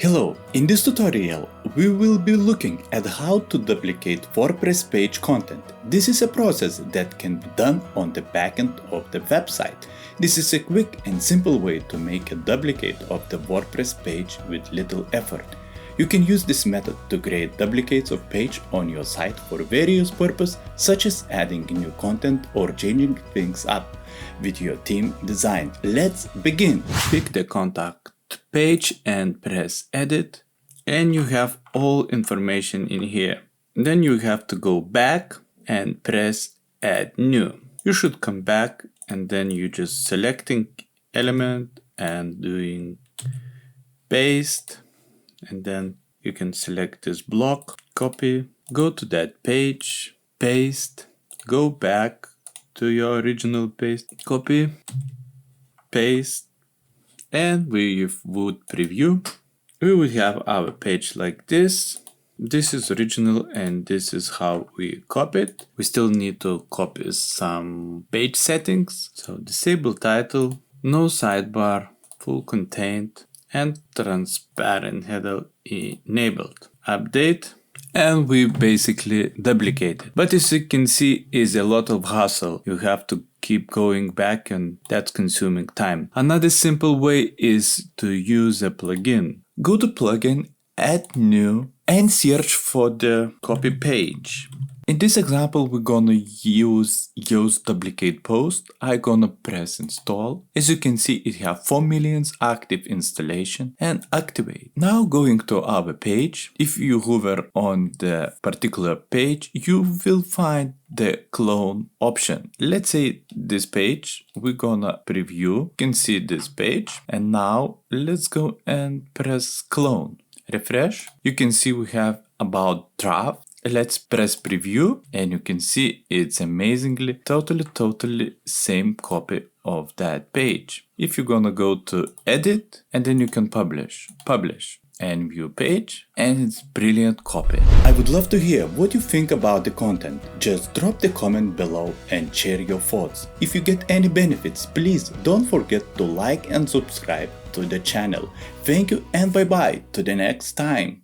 Hello, in this tutorial we will be looking at how to duplicate WordPress page content. This is a process that can be done on the backend of the website. This is a quick and simple way to make a duplicate of the WordPress page with little effort. You can use this method to create duplicates of page on your site for various purposes such as adding new content or changing things up with your theme design. Let's begin. Pick the contact page and press edit, and you have all information in here. Then you have to go back and press add new. You should come back and then you just selecting element and doing paste, and then you can select this block, copy, go to that page, paste, go back to your original paste, copy, paste, and we would preview. We would have our page like this. This is original and this is how we copy it. We still need to copy some page settings. So disable title, no sidebar, full contained, and transparent header enabled. Update, and we basically duplicate it. But as you can see, is a lot of hassle. You have to keep going back and that's consuming time. Another simple way is to use a plugin. Go to plugin, add new, and search for the copy page. In this example, we're gonna use duplicate post. I'm gonna press install. As you can see, it has 4 million active installation and activate. Now going to our page, if you hover on the particular page, you will find the clone option. Let's say this page, we're gonna preview. You can see this page, and now let's go and press clone. Refresh. You can see we have about draft. Let's press preview and you can see it's amazingly totally same copy of that page. If you're gonna go to edit and then you can publish and view page, and it's brilliant copy. I would love to hear what you think about the content. Just drop the comment below and share your thoughts. If you get any benefits, please don't forget to like and subscribe to the channel. Thank you and bye bye to the next time.